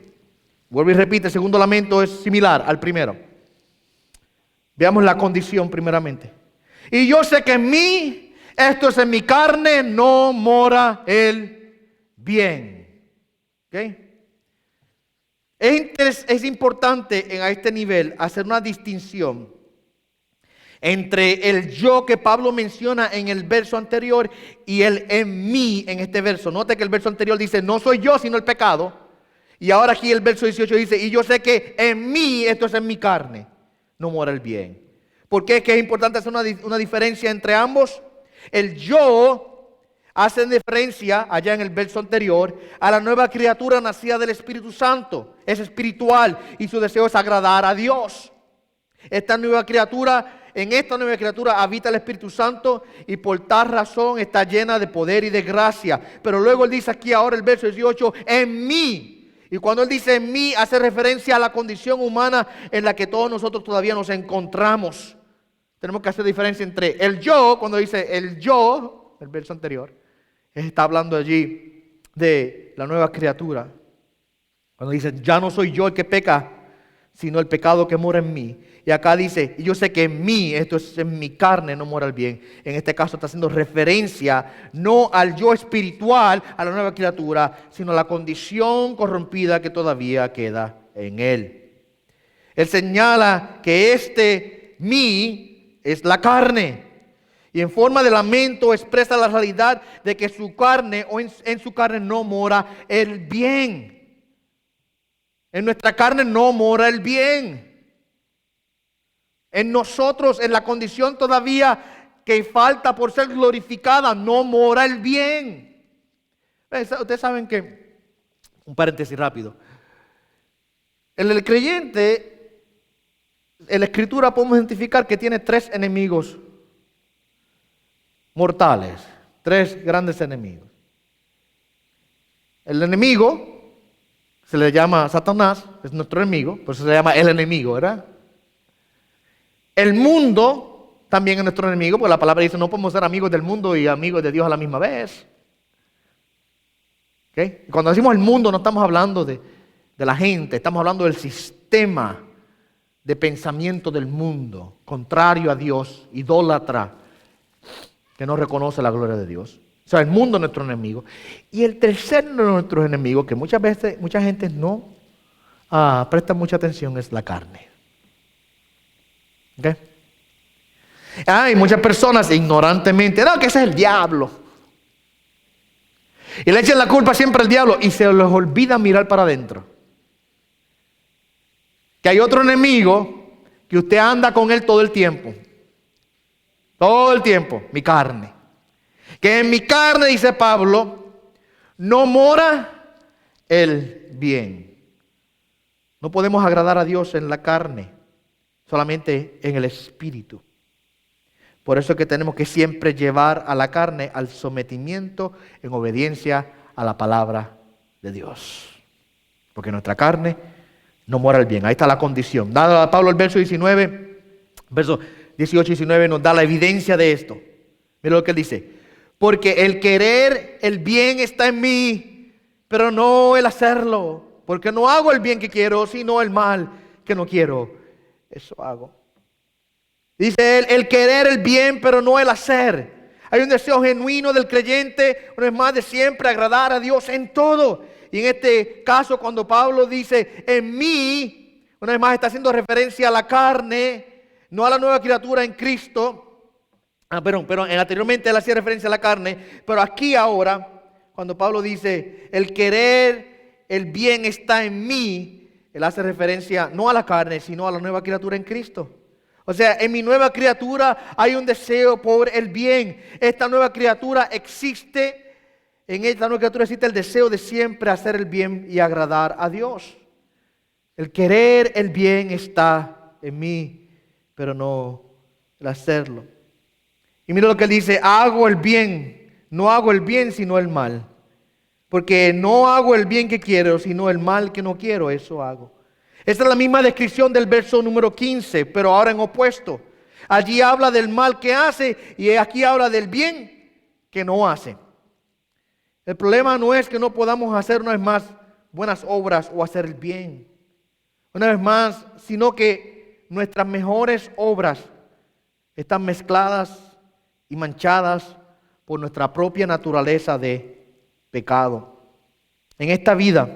Vuelve y repite, el segundo lamento es similar al primero. Veamos la condición primeramente. Y yo sé que en mí, esto es en mi carne, no mora el bien. Es importante a este nivel hacer una distinción entre el yo que Pablo menciona en el verso anterior y el en mí en este verso. Note que el verso anterior dice, no soy yo sino el pecado. Y ahora aquí el verso 18 dice, y yo sé que en mí, esto es en mi carne, no mora el bien. ¿Por qué es que es importante hacer una diferencia entre ambos? El yo hace referencia, allá en el verso anterior, a la nueva criatura nacida del Espíritu Santo. Es espiritual y su deseo es agradar a Dios. En esta nueva criatura habita el Espíritu Santo y por tal razón está llena de poder y de gracia. Pero luego él dice aquí ahora el verso 18, en mí. Y cuando él dice en mí, hace referencia a la condición humana en la que todos nosotros todavía nos encontramos. Tenemos que hacer diferencia entre el yo, cuando dice el yo, el verso anterior, está hablando allí de la nueva criatura. Cuando dice, ya no soy yo el que peca, sino el pecado que mora en mí. Y acá dice, y yo sé que en mí, esto es en mi carne, no mora el bien. En este caso está haciendo referencia no al yo espiritual, a la nueva criatura, sino a la condición corrompida que todavía queda en él. Él señala que este mí es la carne. Y en forma de lamento expresa la realidad de que su carne o en su carne no mora el bien. En nuestra carne no mora el bien. En nosotros, en la condición todavía que falta por ser glorificada, no mora el bien. Ustedes saben que, un paréntesis rápido, el creyente, en la Escritura podemos identificar que tiene 3 enemigos mortales, 3 grandes enemigos. El enemigo se le llama Satanás, es nuestro enemigo, por eso se le llama el enemigo, ¿verdad? El mundo también es nuestro enemigo, porque la palabra dice no podemos ser amigos del mundo y amigos de Dios a la misma vez. ¿Okay? Y cuando decimos el mundo no estamos hablando de la gente, estamos hablando del sistema de pensamiento del mundo, contrario a Dios, idólatra, que no reconoce la gloria de Dios. O sea, el mundo es nuestro enemigo. Y el tercero de nuestros enemigos, que muchas veces mucha gente no presta mucha atención, es la carne. ¿Okay? Hay muchas personas ignorantemente, no, que ese es el diablo. Y le echan la culpa siempre al diablo y se les olvida mirar para adentro. Que hay otro enemigo que usted anda con él todo el tiempo. Todo el tiempo, mi carne. Que en mi carne, dice Pablo, no mora el bien. No podemos agradar a Dios en la carne, solamente en el espíritu. Por eso es que tenemos que siempre llevar a la carne al sometimiento en obediencia a la palabra de Dios. Porque nuestra carne no mora el bien. Ahí está la condición. Dada Pablo el verso 19, verso 18 y 19 nos da la evidencia de esto. Mira lo que él dice. Porque el querer el bien está en mí, pero no el hacerlo. Porque no hago el bien que quiero, sino el mal que no quiero. Eso hago. Dice él, el querer el bien, pero no el hacer. Hay un deseo genuino del creyente, una vez más, de siempre agradar a Dios en todo. Y en este caso, cuando Pablo dice, en mí, una vez más está haciendo referencia a la carne, no a la nueva criatura en Cristo. Pero anteriormente él hacía referencia a la carne. Pero aquí ahora, cuando Pablo dice, el querer el bien está en mí, él hace referencia no a la carne, sino a la nueva criatura en Cristo. O sea, en mi nueva criatura hay un deseo por el bien. Esta nueva criatura existe, en esta nueva criatura existe el deseo de siempre hacer el bien y agradar a Dios. El querer el bien está en mí, pero no el hacerlo. Y mira lo que él dice, hago el bien, no hago el bien sino el mal. Porque no hago el bien que quiero, sino el mal que no quiero, eso hago. Esta es la misma descripción del verso número 15, pero ahora en opuesto. Allí habla del mal que hace y aquí habla del bien que no hace. El problema no es que no podamos hacer una vez más buenas obras o hacer el bien. Una vez más, sino que nuestras mejores obras están mezcladas y manchadas por nuestra propia naturaleza de pecado. En esta vida,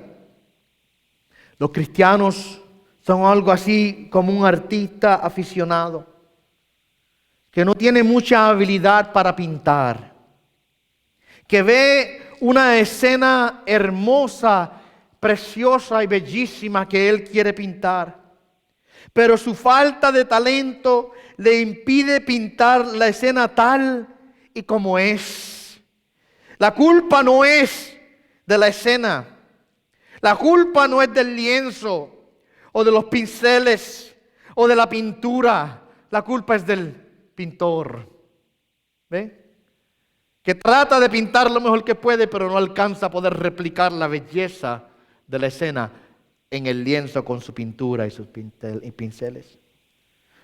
los cristianos son algo así como un artista aficionado que no tiene mucha habilidad para pintar, que ve una escena hermosa, preciosa y bellísima que él quiere pintar, pero su falta de talento le impide pintar la escena tal y como es. La culpa no es de la escena. La culpa no es del lienzo o de los pinceles o de la pintura. La culpa es del pintor. ¿Ve? Que trata de pintar lo mejor que puede, pero no alcanza a poder replicar la belleza de la escena en el lienzo con su pintura y sus pinceles.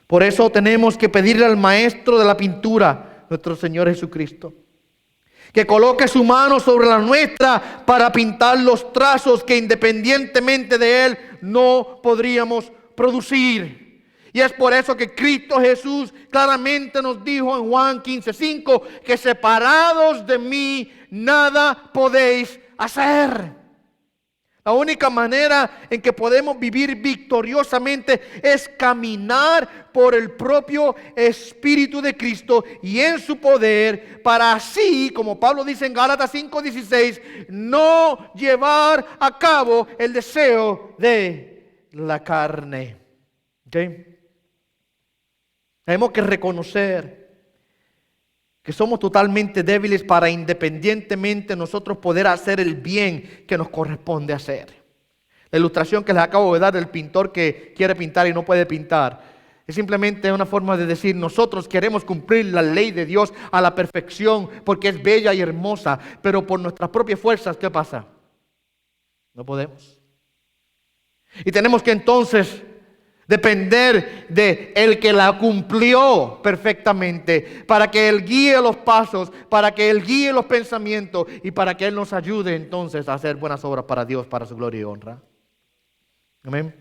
Por eso tenemos que pedirle al maestro de la pintura, nuestro Señor Jesucristo, que coloque su mano sobre la nuestra para pintar los trazos que independientemente de Él no podríamos producir. Y es por eso que Cristo Jesús claramente nos dijo en Juan 15:5 que separados de mí nada podéis hacer. La única manera en que podemos vivir victoriosamente es caminar por el propio Espíritu de Cristo y en su poder, para así, como Pablo dice en Gálatas 5:16, no llevar a cabo el deseo de la carne. ¿Okay? Tenemos que reconocer que somos totalmente débiles para independientemente nosotros poder hacer el bien que nos corresponde hacer. La ilustración que les acabo de dar del pintor que quiere pintar y no puede pintar es simplemente una forma de decir: nosotros queremos cumplir la ley de Dios a la perfección porque es bella y hermosa, pero por nuestras propias fuerzas, ¿qué pasa? No podemos. Y tenemos que entonces depender de el que la cumplió perfectamente, para que Él guíe los pasos, para que Él guíe los pensamientos y para que Él nos ayude entonces a hacer buenas obras para Dios, para su gloria y honra. Amén.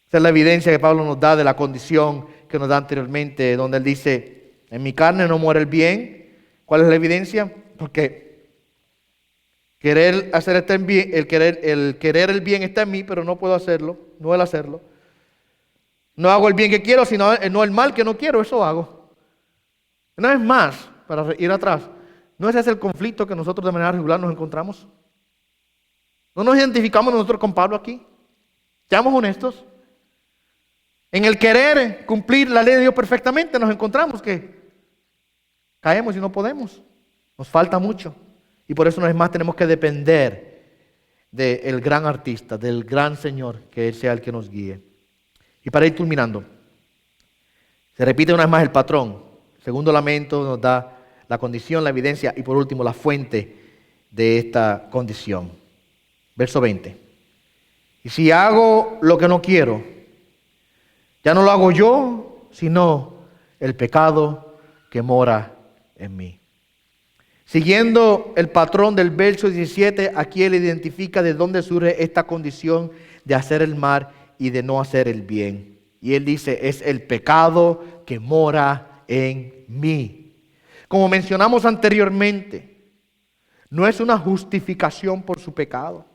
Esa es la evidencia que Pablo nos da de la condición que nos da anteriormente, donde él dice: en mi carne no muere el bien. ¿Cuál es la evidencia? Porque querer hacer el bien, el querer el bien está en mí, pero no puedo hacerlo, no el hacerlo. No hago el bien que quiero, sino no el mal que no quiero, eso hago. Una vez más, para ir atrás, ¿no ese es el conflicto que nosotros de manera regular nos encontramos? ¿No nos identificamos nosotros con Pablo aquí? Seamos honestos. En el querer cumplir la ley de Dios perfectamente nos encontramos que caemos y no podemos. Nos falta mucho. Y por eso una vez más tenemos que depender del gran artista, del gran Señor, que Él sea el que nos guíe. Y para ir culminando, se repite una vez más el patrón. El segundo lamento nos da la condición, la evidencia y por último la fuente de esta condición. Verso 20. Y si hago lo que no quiero, ya no lo hago yo, sino el pecado que mora en mí. Siguiendo el patrón del verso 17, aquí él identifica de dónde surge esta condición de hacer el mal y de no hacer el bien. Y él dice: es el pecado que mora en mí. Como mencionamos anteriormente, no es una justificación por su pecado.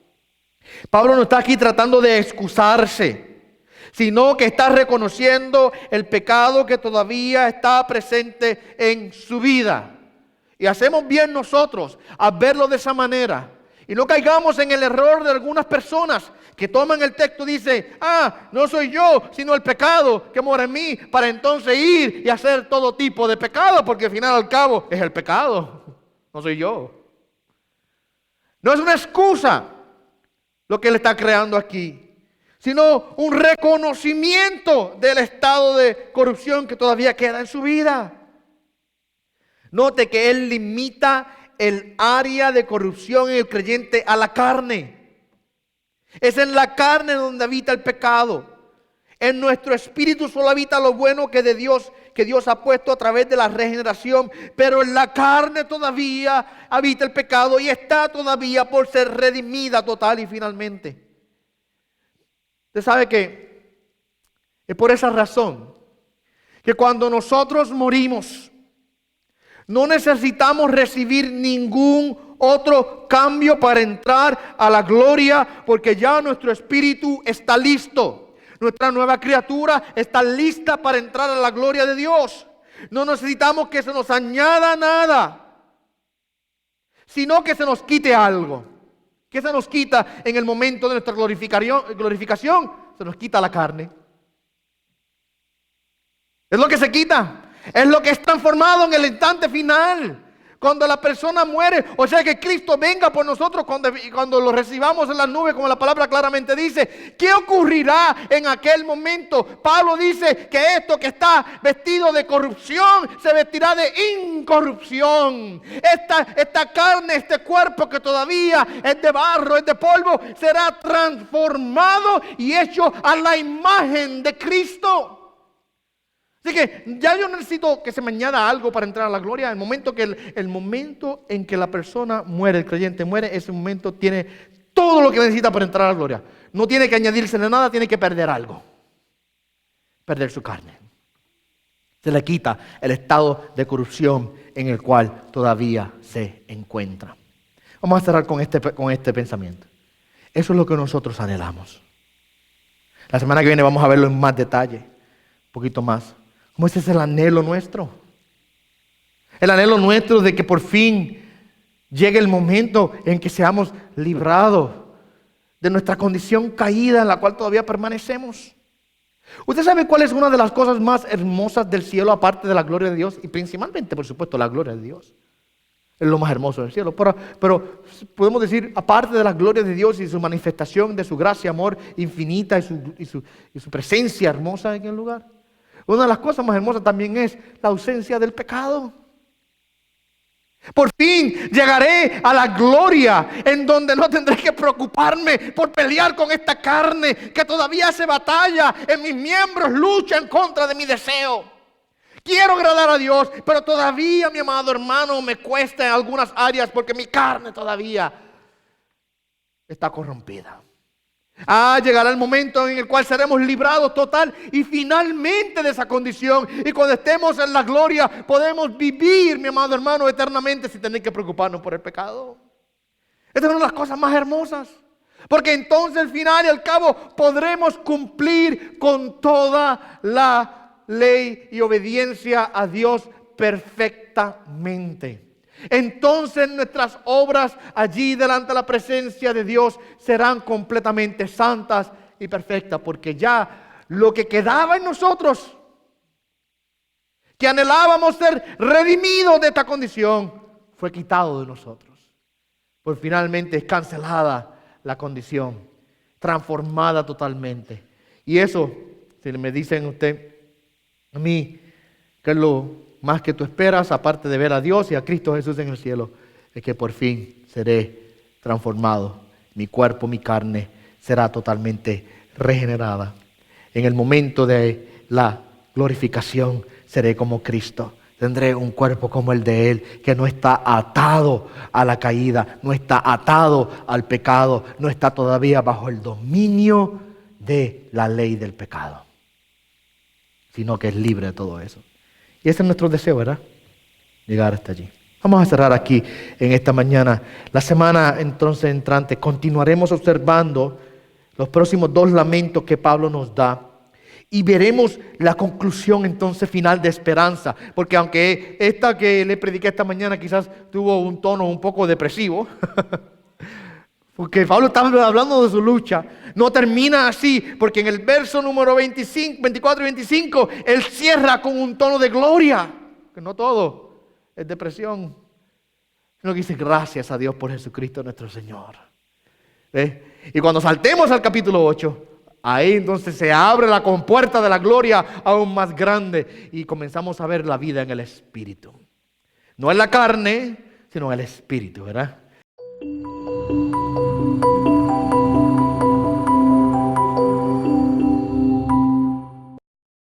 Pablo no está aquí tratando de excusarse, sino que está reconociendo el pecado que todavía está presente en su vida. Y hacemos bien nosotros a verlo de esa manera. Y no caigamos en el error de algunas personas que toman el texto y dicen: no soy yo, sino el pecado que mora en mí, para entonces ir y hacer todo tipo de pecado, porque al final al cabo es el pecado, no soy yo. No es una excusa lo que él está creando aquí, sino un reconocimiento del estado de corrupción que todavía queda en su vida. Note que él limita el área de corrupción en el creyente a la carne. Es en la carne donde habita el pecado. En nuestro espíritu solo habita lo bueno que Dios ha puesto a través de la regeneración, pero en la carne todavía habita el pecado y está todavía por ser redimida total y finalmente. Usted sabe que es por esa razón que cuando nosotros morimos, no necesitamos recibir ningún otro cambio para entrar a la gloria, porque ya nuestro espíritu está listo. Nuestra nueva criatura está lista para entrar a la gloria de Dios. No necesitamos que se nos añada nada, sino que se nos quite algo. ¿Qué se nos quita en el momento de nuestra glorificación? Se nos quita la carne. Es lo que se quita. Es lo que es transformado en el instante final. Cuando la persona muere, o sea que Cristo venga por nosotros cuando lo recibamos en las nubes, como la palabra claramente dice. ¿Qué ocurrirá en aquel momento? Pablo dice que esto que está vestido de corrupción se vestirá de incorrupción. Esta carne, este cuerpo que todavía es de barro, es de polvo, será transformado y hecho a la imagen de Cristo. Así que ya yo no necesito que se me añada algo para entrar a la gloria. El momento en que la persona muere, el creyente muere, ese momento tiene todo lo que necesita para entrar a la gloria. No tiene que añadirse nada, tiene que perder algo. Perder su carne. Se le quita el estado de corrupción en el cual todavía se encuentra. Vamos a cerrar con este pensamiento. Eso es lo que nosotros anhelamos. La semana que viene vamos a verlo en más detalle, un poquito más. ¿Cómo ese es el anhelo nuestro? El anhelo nuestro de que por fin llegue el momento en que seamos librados de nuestra condición caída en la cual todavía permanecemos. ¿Usted sabe cuál es una de las cosas más hermosas del cielo aparte de la gloria de Dios? Y principalmente, por supuesto, la gloria de Dios. Es lo más hermoso del cielo. Pero podemos decir, aparte de la gloria de Dios y su manifestación de su gracia y amor infinita y su presencia hermosa en el lugar. Una de las cosas más hermosas también es la ausencia del pecado. Por fin llegaré a la gloria en donde no tendré que preocuparme por pelear con esta carne que todavía hace batalla en mis miembros, lucha en contra de mi deseo. Quiero agradar a Dios, pero todavía, mi amado hermano, me cuesta en algunas áreas porque mi carne todavía está corrompida. Llegará el momento en el cual seremos librados total y finalmente de esa condición. Y cuando estemos en la gloria podemos vivir, mi amado hermano, eternamente sin tener que preocuparnos por el pecado. Esta es una de las cosas más hermosas. Porque entonces al final y al cabo podremos cumplir con toda la ley y obediencia a Dios perfectamente. Entonces nuestras obras allí delante de la presencia de Dios serán completamente santas y perfectas, porque ya lo que quedaba en nosotros, que anhelábamos ser redimidos de esta condición, fue quitado de nosotros. Pues finalmente es cancelada la condición, transformada totalmente. Y eso, si me dicen usted, a mí, ¿qué es lo más que tú esperas, aparte de ver a Dios y a Cristo Jesús en el cielo? Es que por fin seré transformado. Mi cuerpo, mi carne será totalmente regenerada. En el momento de la glorificación seré como Cristo. Tendré un cuerpo como el de Él, que no está atado a la caída, no está atado al pecado, no está todavía bajo el dominio de la ley del pecado, sino que es libre de todo eso. Y ese es nuestro deseo, ¿verdad? Llegar hasta allí. Vamos a cerrar aquí en esta mañana. La semana entonces entrante continuaremos observando los próximos 2 lamentos que Pablo nos da. Y veremos la conclusión entonces final de esperanza. Porque aunque esta que le prediqué esta mañana quizás tuvo un tono un poco depresivo, porque Pablo estaba hablando de su lucha, no termina así, porque en el verso número 24 y 25, él cierra con un tono de gloria, que no todo es depresión, sino que dice gracias a Dios por Jesucristo nuestro Señor. Y cuando saltemos al capítulo 8, ahí entonces se abre la compuerta de la gloria aún más grande y comenzamos a ver la vida en el Espíritu. No en la carne, sino en el Espíritu, ¿verdad?